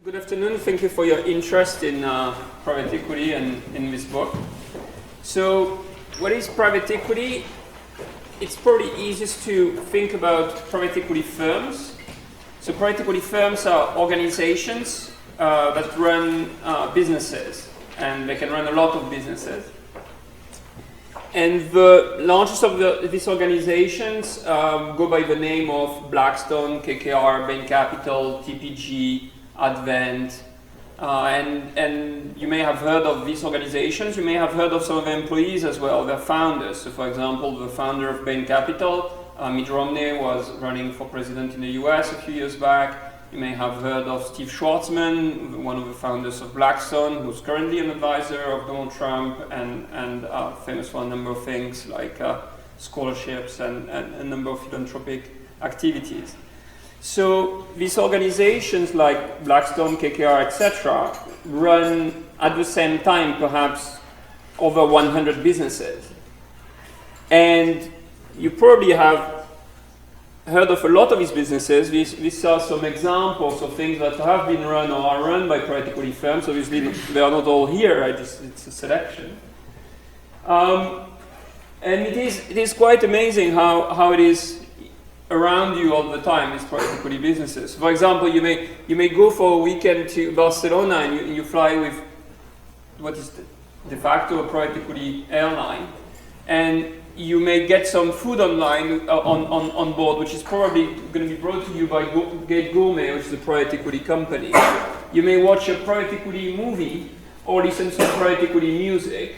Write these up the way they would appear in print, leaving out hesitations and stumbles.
Good afternoon. Thank you for your interest in private equity and in this book. So, what is private equity? It's probably easiest to think about private equity firms. So, private equity firms are organizations that run businesses, and they can run a lot of businesses. And the largest of these organizations go by the name of Blackstone, KKR, Bain Capital, TPG, Advent, and you may have heard of these organizations. You may have heard of some of the employees as well, their founders. So, for example, the founder of Bain Capital, Mitt Romney, was running for president in the US a few years back. You may have heard of Steve Schwarzman, one of the founders of Blackstone, who's currently an advisor of Donald Trump and famous for a number of things like scholarships and a number of philanthropic activities. So these organizations like Blackstone, KKR, etc., run at the same time perhaps over 100 businesses. And you probably have heard of a lot of these businesses. These are some examples of things that have been run or are run by private equity firms. Obviously, they are not all here. It's a selection. And it is quite amazing how it is around you all the time, these private equity businesses. For example, you may go for a weekend to Barcelona and you fly with what is de facto a private equity airline, and you may get some food online on board, which is probably going to be brought to you by Gate Gourmet, which is a private equity company. You may watch a private equity movie or listen to private equity music.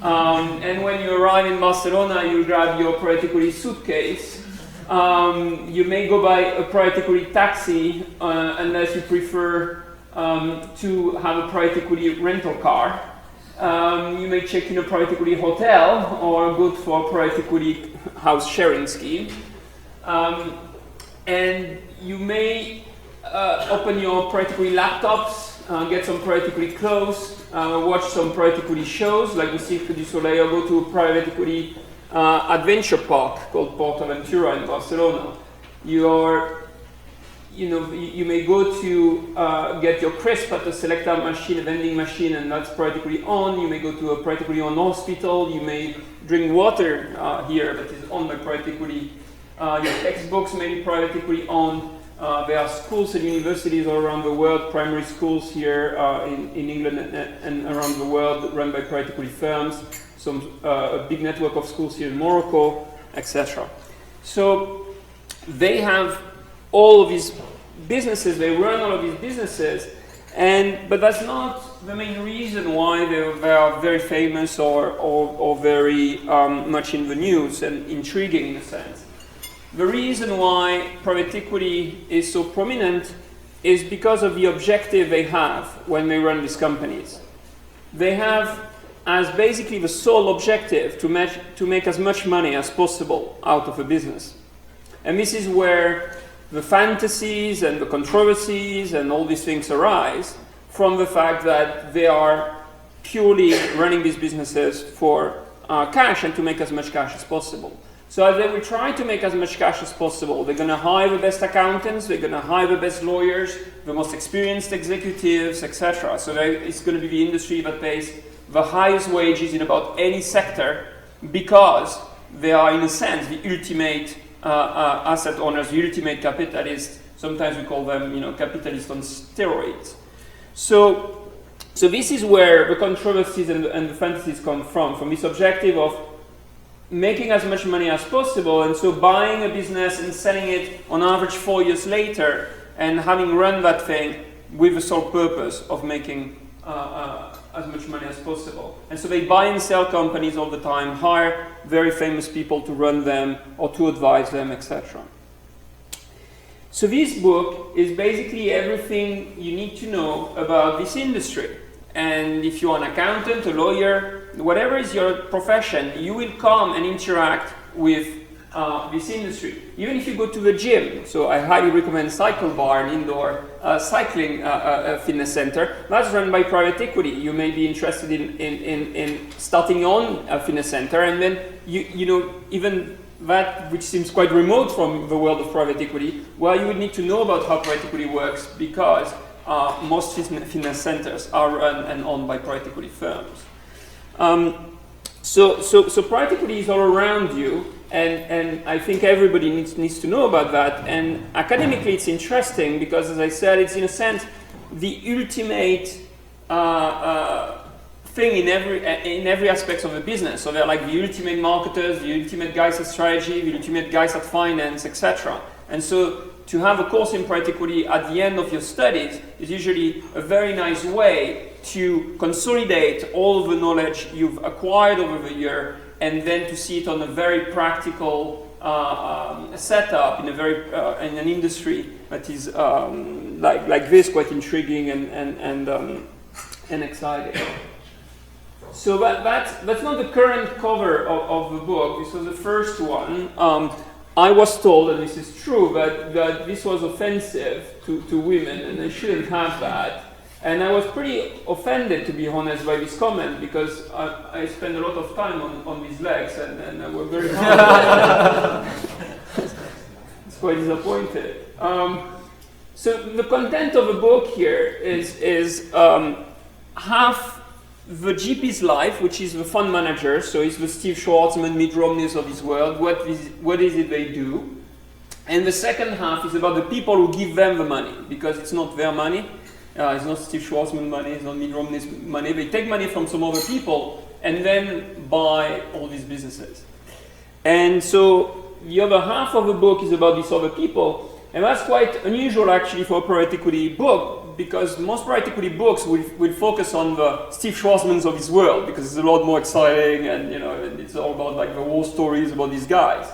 And when you arrive in Barcelona, you grab your private equity suitcase. You may go by a private equity taxi unless you prefer to have a private equity rental car. You may check in a private equity hotel or go for a private equity house sharing scheme. And you may open your private equity laptops, get some private equity clothes, watch some private equity shows like the Cirque du Soleil, or go to a private equity adventure park called PortAventura in Barcelona. You may go to get your crisp at a Selecta machine, a vending machine, and that's private equity owned. You may go to a private equity owned hospital. You may drink water here that is owned by private equity. Your textbooks may be private equity owned. There are schools and universities all around the world, primary schools here in England and around the world run by private equity firms. A big network of schools here in Morocco, etc. So they have all of these businesses, they run all of these businesses, but that's not the main reason why they are very famous or very much in the news and intriguing in a sense. The reason why private equity is so prominent is because of the objective they have when they run these companies. They have as basically the sole objective to make as much money as possible out of a business. And this is where the fantasies and the controversies and all these things arise from the fact that they are purely running these businesses for cash and to make as much cash as possible. So as they will try to make as much cash as possible, they're going to hire the best accountants, they're going to hire the best lawyers, the most experienced executives, etc. So it's going to be the industry that pays the highest wages in about any sector because they are, in a sense, the ultimate asset owners, the ultimate capitalists. Sometimes we call them, capitalists on steroids. So this is where the controversies and the fantasies come from this objective of making as much money as possible, and so buying a business and selling it on average 4 years later, and having run that thing with the sole purpose of making as much money as possible. And so they buy and sell companies all the time, hire very famous people to run them or to advise them, etc. So this book is basically everything you need to know about this industry. And if you're an accountant, a lawyer, whatever is your profession, you will come and interact with this industry. Even if you go to the gym, so I highly recommend Cycle Bar, an indoor cycling fitness center. That's run by private equity. You may be interested in starting your own fitness center, and then even that which seems quite remote from the world of private equity, well, you would need to know about how private equity works, because most fitness centers are run and owned by private equity firms. So private equity is all around you, and I think everybody needs to know about that. And academically, it's interesting because, as I said, it's in a sense the ultimate thing in every aspect of a business. So they're like the ultimate marketers, the ultimate guys at strategy, the ultimate guys at finance, etc. And so to have a course in private equity at the end of your studies is usually a very nice way to consolidate all the knowledge you've acquired over the year, and then to see it on a very practical setup in in an industry that is like this, quite intriguing and exciting. So that's not the current cover of the book. This was the first one. I was told, and this is true, that this was offensive to women, and they shouldn't have that. And I was pretty offended, to be honest, by this comment, because I spent a lot of time on these legs, and I was very hard. It's quite disappointed. So the content of the book here is half the GP's life, which is the fund manager, so it's the Steve Schwarzman, Mitt Romneys of his world. What is it they do? And the second half is about the people who give them the money, because it's not their money. It's not Steve Schwarzman money, it's not Mitt Romney's money. They take money from some other people and then buy all these businesses. And so the other half of the book is about these other people, and that's quite unusual actually for a private equity book, because most private equity books will focus on the Steve Schwarzmans of his world, because it's a lot more exciting, and it's all about like the war stories about these guys.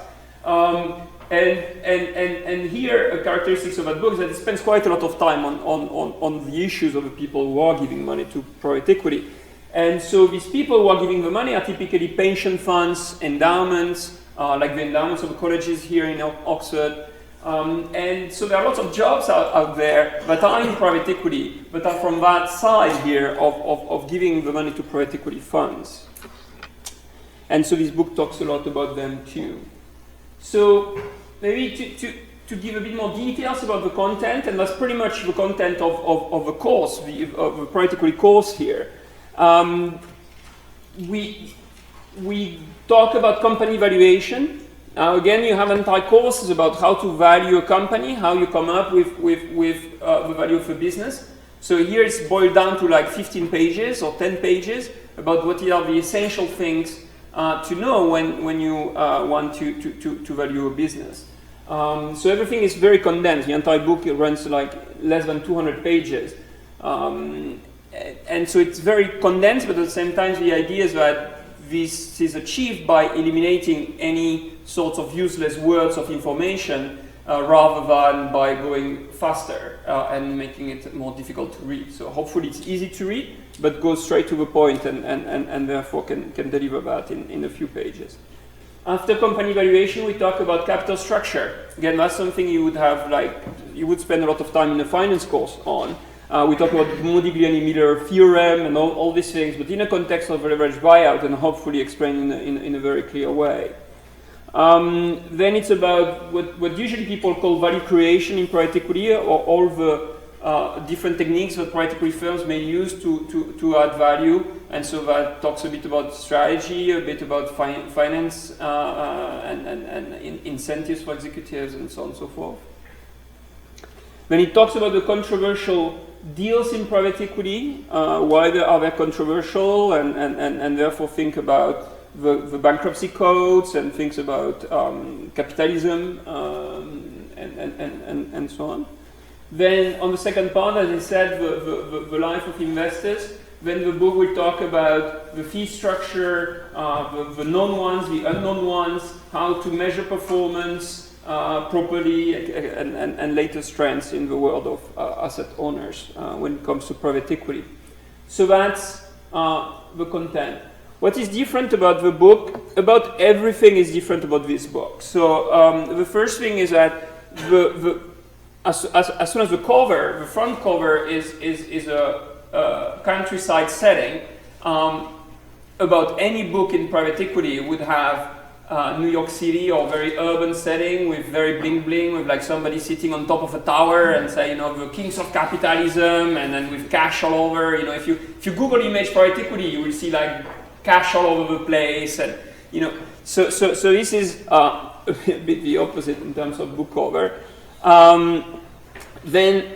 And here, a characteristic of that book is that it spends quite a lot of time on the issues of the people who are giving money to private equity. And so these people who are giving the money are typically pension funds, endowments, like the endowments of the colleges here in Oxford. And so there are lots of jobs out there that are in private equity, but are from that side here of giving the money to private equity funds. And so this book talks a lot about them too. So maybe to give a bit more details about the content, and that's pretty much the content of the course, of the private equity course here. We talk about company valuation. Again, you have entire courses about how to value a company, how you come up with the value of a business. So here it's boiled down to like 15 pages or 10 pages about what are the essential things to know when you want to value a business. So everything is very condensed. The entire book runs like less than 200 pages. And so it's very condensed, but at the same time the idea is that this is achieved by eliminating any sorts of useless words of information rather than by going faster and making it more difficult to read. So hopefully it's easy to read, but goes straight to the point and therefore can deliver that in a few pages. After company valuation, we talk about capital structure. Again, that's something you would spend a lot of time in a finance course on. We talk about Modigliani-Miller theorem and all these things, but in a context of leveraged buyout, and hopefully explained in a very clear way. Then it's about what usually people call value creation in private equity, or all the different techniques that private equity firms may use to add value. And so that talks a bit about strategy, a bit about finance and incentives for executives and so on and so forth. Then it talks about the controversial deals in private equity, why are they controversial, and therefore think about the bankruptcy codes and things about capitalism and so on. Then on the second part, as I said, the life of investors. Then the book will talk about the fee structure, the known ones, the unknown ones, how to measure performance properly, and latest trends in the world of asset owners when it comes to private equity. So that's the content. What is different about the book? About everything is different about this book. So the first thing is that as soon as the cover, the front cover is a countryside setting, about any book in private equity would have New York City or very urban setting with very bling bling, with like somebody sitting on top of a tower and say, you know, the kings of capitalism, and then with cash all over. You know, if you Google image private equity, you will see like cash all over the place, and you know, so this is a bit the opposite in terms of book cover. Then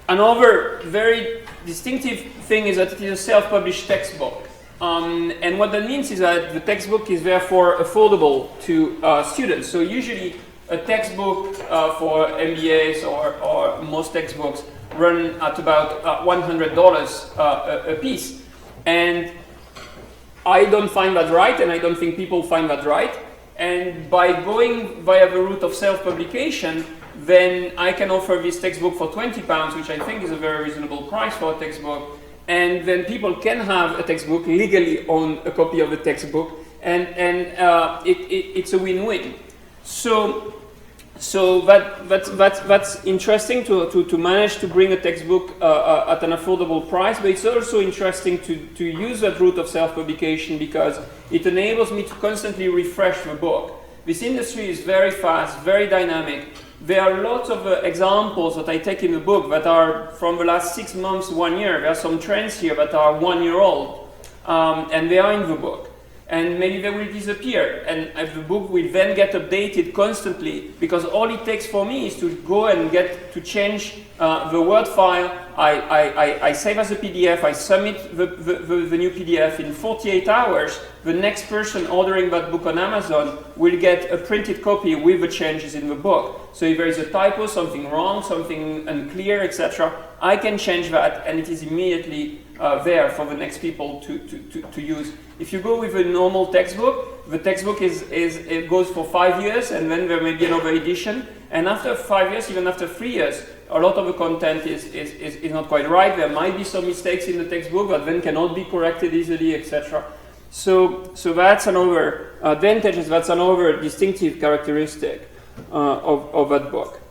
another very distinctive thing is that it is a self-published textbook. And what that means is that the textbook is therefore affordable to students. So usually a textbook for MBAs or most textbooks run at about $100 a piece. And I don't find that right, and I don't think people find that right. And by going via the route of self-publication, then I can offer this textbook for £20, which I think is a very reasonable price for a textbook. And then people can have a textbook, legally own a copy of the textbook, and it's a win-win. So that's interesting to manage to bring a textbook at an affordable price, but it's also interesting to use that route of self-publication because it enables me to constantly refresh the book. This industry is very fast, very dynamic. There are lots of examples that I take in the book that are from the last 6 months, 1 year. There are some trends here that are 1 year old, and they are in the book. And maybe they will disappear, and the book will then get updated constantly, because all it takes for me is to go and get to change the Word file. I save as a PDF, I submit the new PDF in 48 hours. The next person ordering that book on Amazon will get a printed copy with the changes in the book. So if there is a typo, something wrong, something unclear, etc., I can change that, and it is immediately there for the next people to use. If you go with a normal textbook, the textbook it goes for 5 years, and then there may be another edition. And after 5 years, even after 3 years, a lot of the content is not quite right. There might be some mistakes in the textbook that then cannot be corrected easily, etc. So that's another advantage. That's another distinctive characteristic of that book.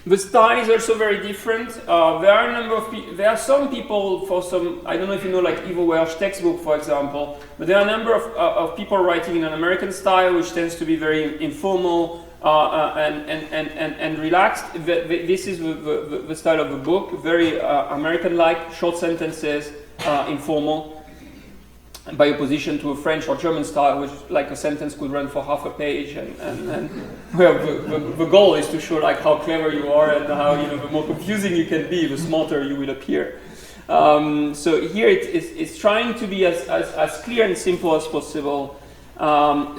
The style is also very different. There are some people, for some, I don't know if you know, like Ivo Welsh textbook, for example, but there are a number of people writing in an American style, which tends to be very informal and relaxed. This is the style of the book, very American-like, short sentences, informal, by opposition to a French or German style, which like a sentence could run for half a page, and well, the goal is to show like how clever you are and how, you know, the more confusing you can be, the smarter you will appear. So here it's trying to be as clear and simple as possible.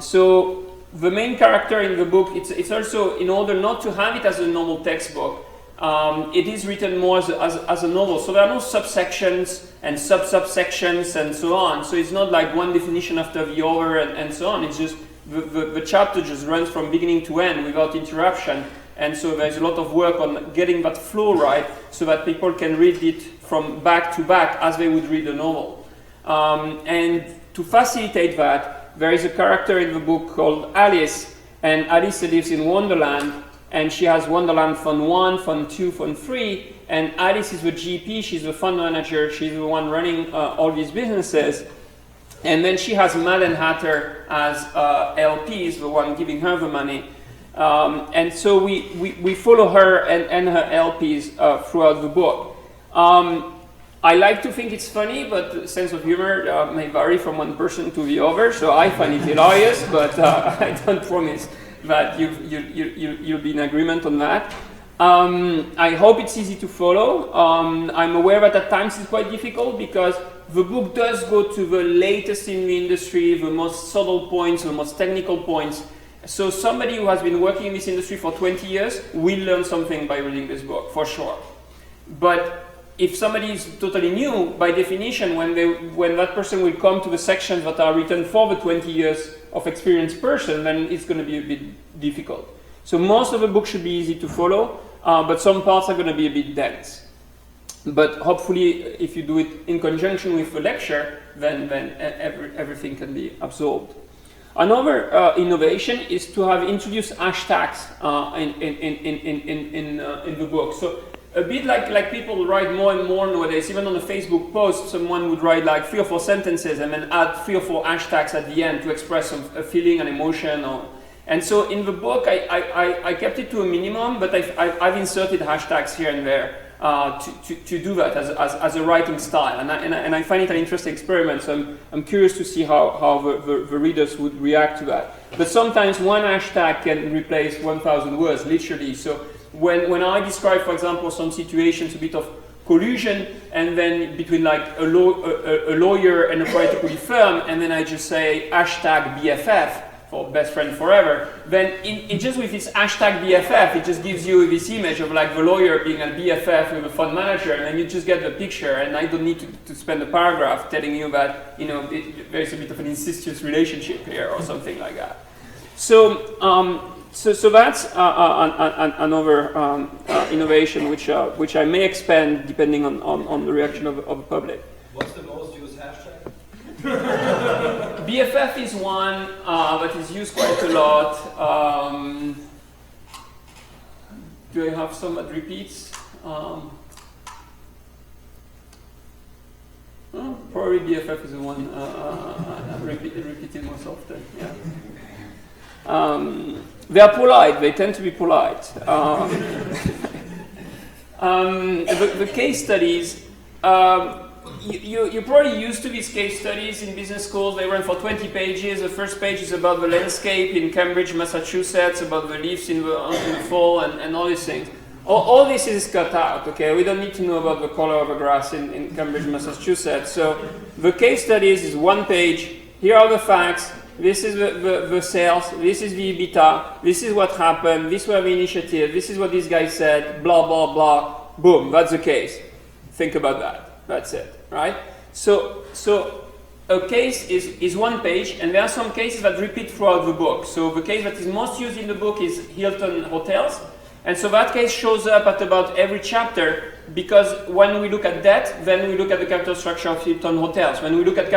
So the main character in the book, it's also, in order not to have it as a normal textbook, it is written more as a novel. So there are no subsections and subsections and so on. So it's not like one definition after the other and so on. It's just the chapter just runs from beginning to end without interruption. And so there's a lot of work on getting that flow right so that people can read it from back to back as they would read a novel. And to facilitate that, there is a character in the book called Alice, and Alice lives in Wonderland. And she has Wonderland Fund 1, Fund 2, Fund 3, and Alice is the GP, she's the fund manager, she's the one running all these businesses. And then she has Mad and Hatter as LPs, the one giving her the money. And so we follow her and her LPs throughout the book. I like to think it's funny, but the sense of humor may vary from one person to the other, so I find it hilarious, but I don't promise that you'll be in agreement on that. I hope it's easy to follow. I'm aware that at times it's quite difficult because the book does go to the latest in the industry, the most subtle points, the most technical points. So somebody who has been working in this industry for 20 years will learn something by reading this book, for sure. But if somebody is totally new, by definition, when that person will come to the sections that are written for the 20 years of experienced person, then it's going to be a bit difficult. So most of the book should be easy to follow, but some parts are going to be a bit dense. But hopefully, if you do it in conjunction with the lecture, then everything can be absorbed. Another innovation is to have introduced hashtags in the book. So a bit like people write more and more nowadays. Even on a Facebook post, someone would write like 3 or 4 sentences and then add 3 or 4 hashtags at the end to express a feeling, an emotion. And so in the book, I kept it to a minimum, but I've inserted hashtags here and there to do that as a writing style. And I find it an interesting experiment, so I'm curious to see how the readers would react to that. But sometimes one hashtag can replace 1,000 words, literally. So when I describe, for example, some situations, a bit of collusion, and then between like a lawyer and a private equity firm, and then I just say hashtag BFF, for best friend forever, then it just with this hashtag BFF, it just gives you this image of like the lawyer being a BFF with a fund manager, and you just get the picture, and I don't need to spend a paragraph telling you that, you know, there's a bit of an incestuous relationship here or something like that. So, so that's another innovation which I may expand depending on the reaction of the public. What's the most used hashtag? BFF is one that is used quite a lot. Do I have some that repeats? Probably BFF is the one repeated most often. Yeah. They are polite. They tend to be polite. The case studies. You're probably used to these case studies in business schools. They run for 20 pages. The first page is about the landscape in Cambridge, Massachusetts, about the leaves in the fall, and all these things. All this is cut out, okay? We don't need to know about the color of the grass in Cambridge, Massachusetts. So the case studies is one page. Here are the facts. This is the sales. This is the EBITDA. This is what happened. These were the initiatives. This is what this guy said. Blah, blah, blah. Boom, that's the case. Think about that. That's it, right? So a case is one page, and there are some cases that repeat throughout the book. So the case that is most used in the book is Hilton Hotels. And so that case shows up at about every chapter, because when we look at debt, then we look at the capital structure of Hilton Hotels. When we look at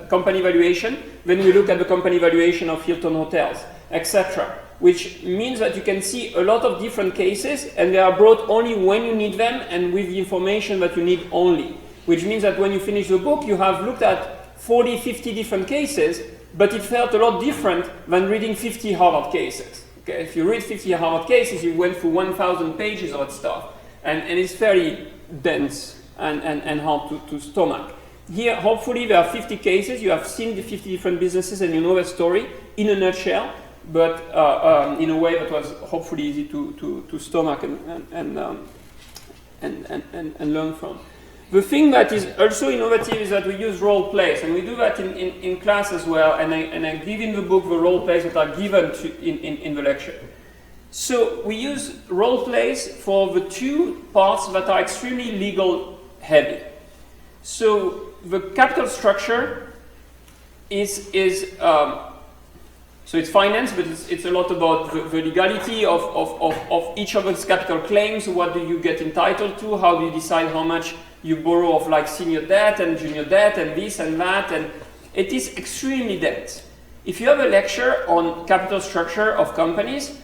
company valuation, then we look at the company valuation of Hilton Hotels, etc. Which means that you can see a lot of different cases, and they are brought only when you need them and with the information that you need only. Which means that when you finish the book, you have looked at 40, 50 different cases, but it felt a lot different than reading 50 Harvard cases. Okay? If you read 50 Harvard cases, you went through 1,000 pages of stuff, and it's fairly dense and hard to stomach. Here, hopefully, there are 50 cases. You have seen the 50 different businesses, and you know their story in a nutshell, but in a way that was hopefully easy to stomach and learn from. The thing that is also innovative is that we use role plays, and we do that in class as well, and I give in the book the role plays that are given in the lecture. So we use role plays for the two parts that are extremely legal heavy. So the capital structure is so it's finance, but it's a lot about the legality of each of its capital claims. What do you get entitled to? How do you decide how much you borrow of like senior debt and junior debt and this and that? And it is extremely dense. If you have a lecture on capital structure of companies,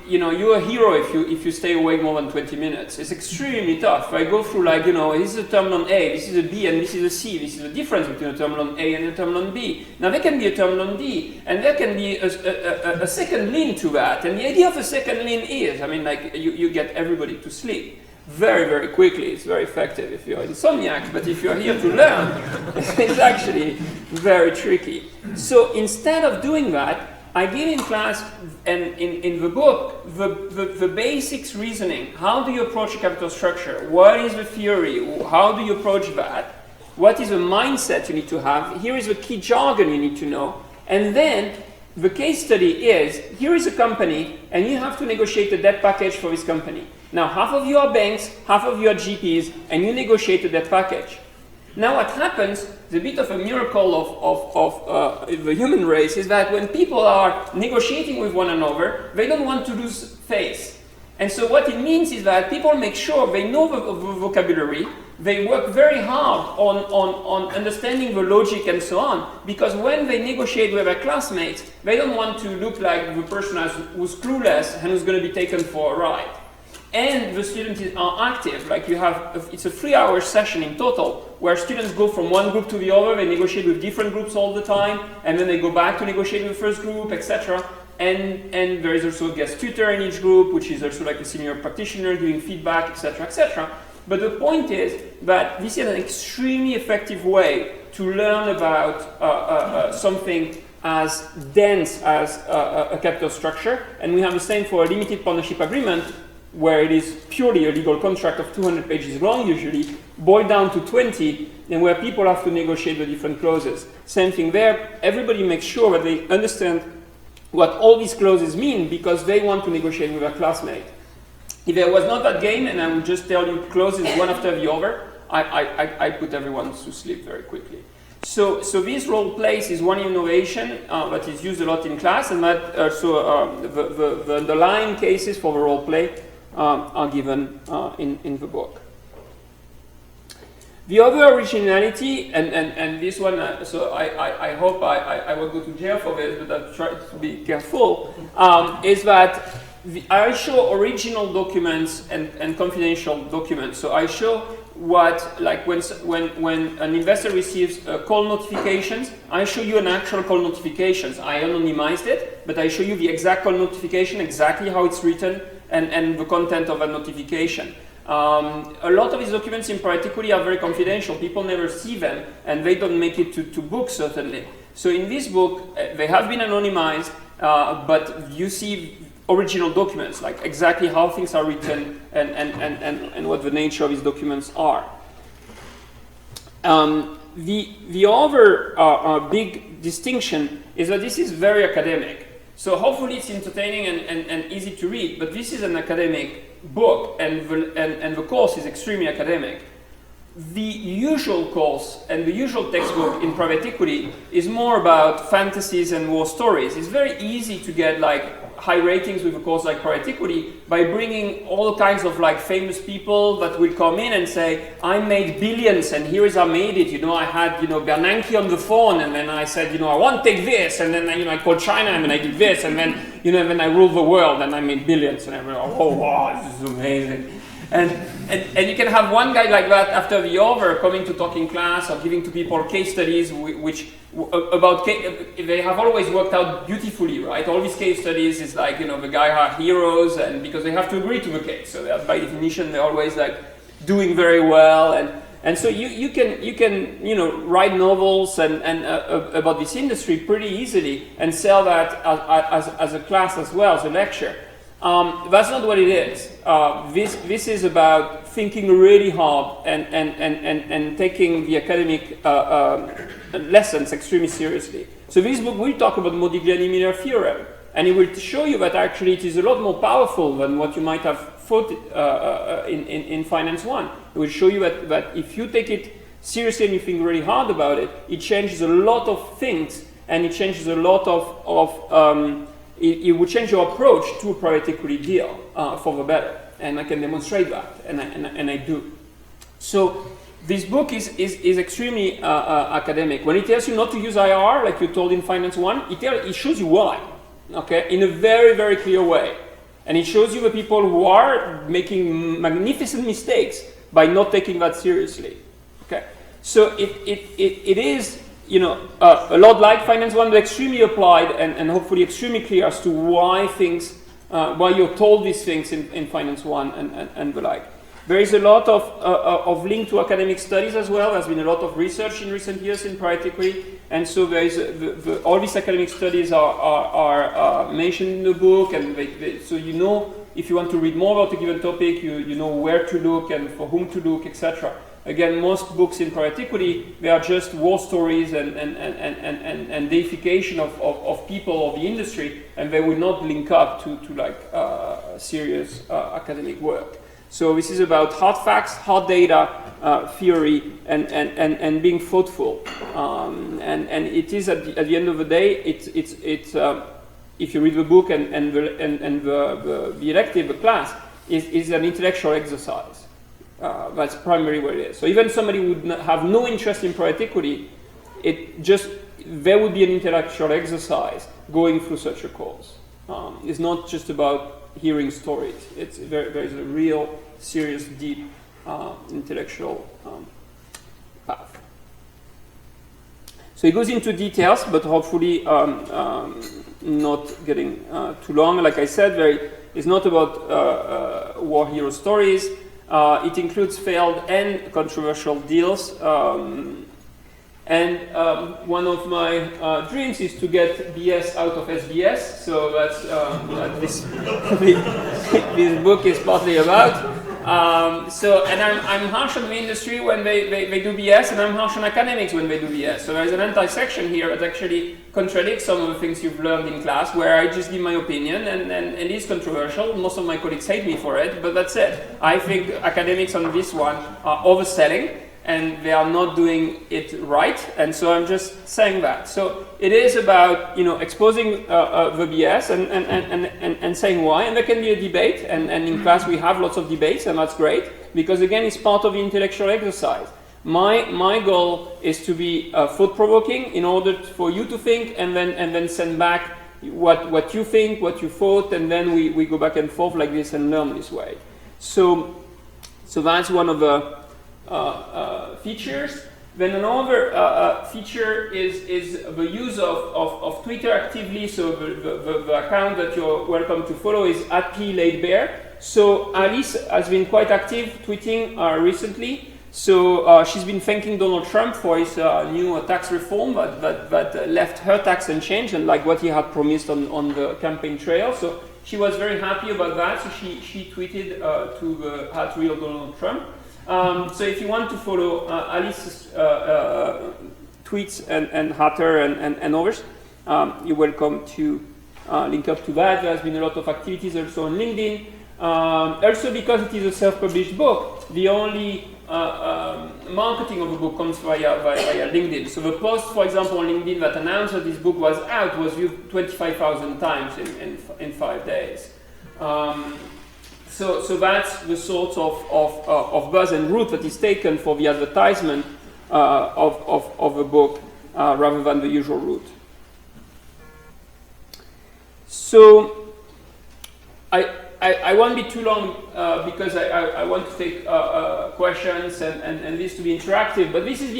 you're a hero if you stay awake more than 20 minutes. It's extremely tough. I go through like, this is a term loan A, this is a B, and this is a C. This is the difference between a term loan A and a term loan B. Now there can be a term loan D, and there can be a second lien to that. And the idea of a second lien is, you get everybody to sleep very, very quickly. It's very effective if you're insomniac, but if you're here to learn, it's actually very tricky. So instead of doing that, I give in class and in the book the basics reasoning. How do you approach a capital structure? What is the theory? How do you approach that? What is the mindset you need to have? Here is the key jargon you need to know. And then the case study is, here is a company, and you have to negotiate a debt package for this company. Now, half of you are banks, half of you are GPs, and you negotiate a debt package. Now what happens, the bit of a miracle of the human race, is that when people are negotiating with one another, they don't want to lose face. And so what it means is that people make sure they know the vocabulary, they work very hard on understanding the logic and so on, because when they negotiate with their classmates, they don't want to look like the person who's clueless and who's going to be taken for a ride. and the students are active. Like you have, it's a 3-hour session in total, where students go from one group to the other, they negotiate with different groups all the time, and then they go back to negotiate with the first group, etc. And there is also a guest tutor in each group, which is also like a senior practitioner giving feedback, etc., etc. But the point is that this is an extremely effective way to learn about something as dense as a capital structure. And we have the same for a limited partnership agreement, where it is purely a legal contract of 200 pages long usually, boiled down to 20, and where people have to negotiate the different clauses. Same thing there. Everybody makes sure that they understand what all these clauses mean, because they want to negotiate with their classmate. If there was not that game, and I would just tell you clauses one after the other, I put everyone to sleep very quickly. So this role plays is one innovation that is used a lot in class, and that also the underlying cases for the role play are given in the book. The other originality, and this one, so I hope I will go to jail for this, but I'll try to be careful, is that I show original documents and confidential documents. So I show what, like when an investor receives call notifications, I show you an actual call notifications. I anonymized it, but I show you the exact call notification, exactly how it's written, and the content of a notification. A lot of these documents in private equity are very confidential. People never see them, and they don't make it to books, certainly. So in this book, they have been anonymized, but you see original documents, like exactly how things are written and what the nature of these documents are. The other big distinction is that this is very academic. So hopefully it's entertaining and easy to read, but this is an academic book, and the course is extremely academic. The usual course and the usual textbook in private equity is more about fantasies and war stories. It's very easy to get like high ratings with a course like private equity by bringing all kinds of like famous people that will come in and say, I made billions and here is how I made it. You know, I had, Bernanke on the phone, and then I said, I want to take this, and then I called China and then I did this, and then and then I ruled the world and I made billions, and everyone, oh wow, this is amazing. And you can have one guy like that after the other coming to talk in class or giving to people case studies they have always worked out beautifully, right? All these case studies is like, the guy are heroes, and because they have to agree to the case. So by definition, they're always like doing very well. And so you can write novels and about this industry pretty easily and sell that as a class as well, as a lecture. That's not what it is. This is about thinking really hard and taking the academic lessons extremely seriously. So this book will talk about Modigliani-Miller theorem, and it will show you that actually it is a lot more powerful than what you might have thought in Finance 1. It will show you that if you take it seriously and you think really hard about it, it changes a lot of things, and it changes a lot of it will change your approach to a private equity deal for the better, and I can demonstrate that, and I do. So this book is extremely academic. When it tells you not to use IR, like you told in Finance 1, it shows you why, okay, in a very, very clear way. And it shows you the people who are making magnificent mistakes by not taking that seriously, okay? So it is, a lot like Finance 1, but extremely applied and hopefully extremely clear as to why why you're told these things in Finance 1 and the like. There is a lot of link to academic studies as well. There's been a lot of research in recent years in private equity, and so there is all these academic studies are mentioned in the book, and so if you want to read more about a given topic, you know where to look and for whom to look, etc. Again, most books in private equity, they are just war stories and deification of people of the industry, and they will not link up to like serious academic work. So this is about hard facts, hard data, theory, and being thoughtful. And it is at the end of the day, it's if you read the book and the elective, the class, is an intellectual exercise. That's primarily what it is. So even somebody would have no interest in private equity, there would be an intellectual exercise going through such a course. It's not just about hearing stories. There is a real, serious, deep intellectual path. So he goes into details, but hopefully not getting too long. Like I said, it's not about war hero stories. It includes failed and controversial deals. And one of my dreams is to get BS out of SBS. So that's what this this book is partly about. And I'm harsh on the industry when they do BS, and I'm harsh on academics when they do BS. So there's an anti-section here that actually contradicts some of the things you've learned in class, where I just give my opinion, and it is controversial. Most of my colleagues hate me for it, but that's it. I think academics on this one are overselling, and they are not doing it right, and so I'm just saying that. So it is about exposing the BS and saying why, and there can be a debate, and in class we have lots of debates, and that's great, because again it's part of the intellectual exercise. My goal is to be thought-provoking in order for you to think, and then send back what you think, what you thought, and then we go back and forth like this and learn this way. So that's one of the features. Then another feature is the use of Twitter actively. So the account that you're welcome to follow is @plaidbear. So Alice has been quite active tweeting recently. So she's been thanking Donald Trump for his new tax reform that left her tax unchanged, and like what he had promised on the campaign trail. So she was very happy about that. So she tweeted to the @real Donald Trump. So if you want to follow Alice's tweets and Hatter and others, you're welcome to link up to that. There's been a lot of activities also on LinkedIn. Also because it is a self-published book, the only marketing of the book comes via LinkedIn. So the post, for example, on LinkedIn that announced that this book was out was viewed 25,000 times in 5 days. So that's the sort of buzz and route that is taken for the advertisement of the book rather than the usual route. So I won't be too long because I want to take questions and this to be interactive, but this is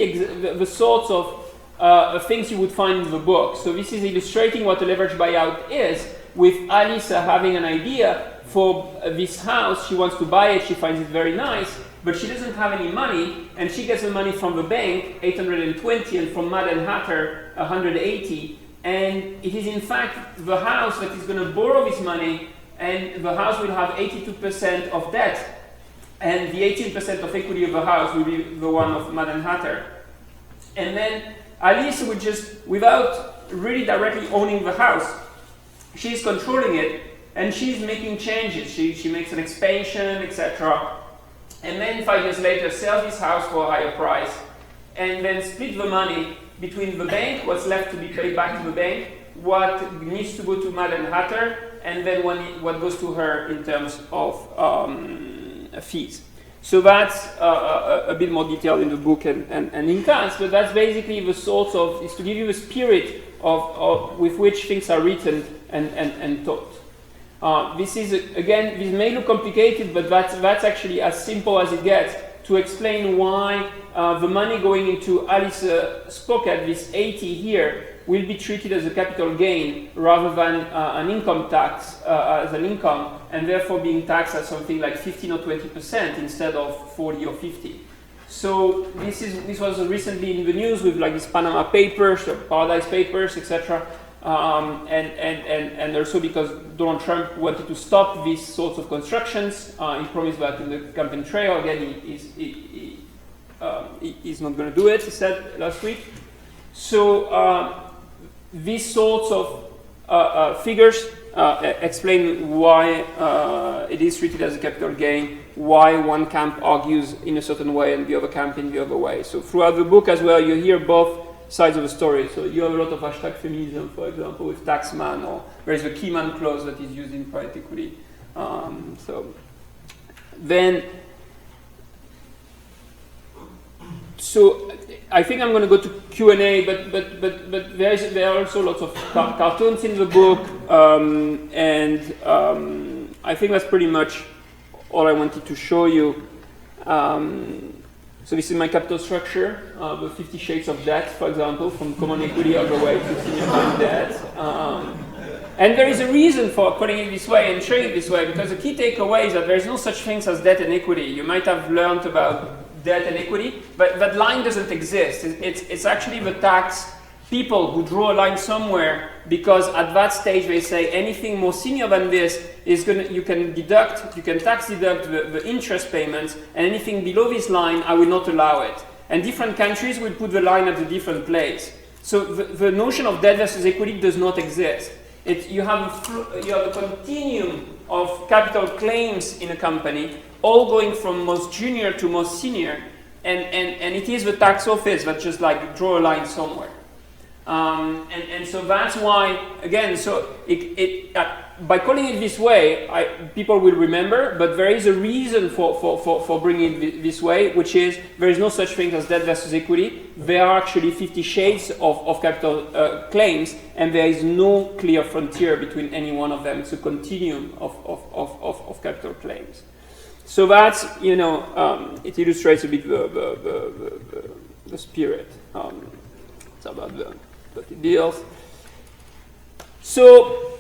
the sorts of things you would find in the book. So this is illustrating what a leverage buyout is, with Alice having an idea for this house. She wants to buy it, she finds it very nice, but she doesn't have any money, and she gets the money from the bank, 820, and from Mad and Hatter, 180, and it is in fact the house that is going to borrow this money, and the house will have 82% of debt, and the 18% of equity of the house will be the one of Mad and Hatter. And then Alice would just, without really directly owning the house, she's controlling it, and she's making changes. She makes an expansion, etc. And then 5 years later, sells this house for a higher price, and then split the money between the bank, what's left to be paid back to the bank, what needs to go to Mad and Hatter, and then what goes to her in terms of fees. So that's a bit more detailed in the book and in class, but that's basically the sort of, is to give you the spirit of with which things are written and taught. This is, again, this may look complicated, but that's actually as simple as it gets to explain why the money going into Alice's pocket, this 80 here, will be treated as a capital gain rather than an income tax as an income, and therefore being taxed at something like 15 or 20% instead of 40 or 50. So this was recently in the news with like these Panama Papers, or Paradise Papers, etc. And also because Donald Trump wanted to stop these sorts of constructions. He promised that in the campaign trail. Again, he's not going to do it, he said last week. So these sorts of figures explain why it is treated as a capital gain, why one camp argues in a certain way and the other camp in the other way. So throughout the book as well, you hear both sides of the story. So you have a lot of hashtag feminism, for example, with Taxman, or there is a Keyman clause that is used in private equity. So I think I'm going to go to Q&A, but there are also lots of cartoons in the book, and I think that's pretty much all I wanted to show you. So this is my capital structure, the 50 shades of debt, for example, from common equity all the way to senior bank debt. And there is a reason for putting it this way and showing it this way, because the key takeaway is that there is no such thing as debt and equity. You might have learned about debt and equity, but that line doesn't exist. It's actually the tax people who draw a line somewhere, because at that stage they say anything more senior than this is you can tax deduct the interest payments, and anything below this line I will not allow it. And different countries will put the line at a different place. So the notion of debt versus equity does not exist. You have a continuum of capital claims in a company, all going from most junior to most senior, and it is the tax office that just like draw a line somewhere. And so that's why, again, so by calling it this way, people will remember, but there is a reason for bringing it this way, which is there is no such thing as debt versus equity. There are actually 50 shades of capital claims, and there is no clear frontier between any one of them. It's a continuum of capital claims. So that's, it illustrates a bit the spirit. It's about the deals. So,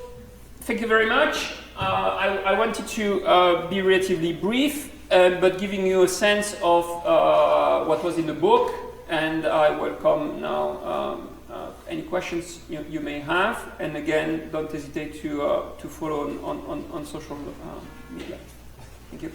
thank you very much. I wanted to be relatively brief, but giving you a sense of what was in the book, and I welcome now any questions you may have. And again, don't hesitate to follow on social media. Thank you.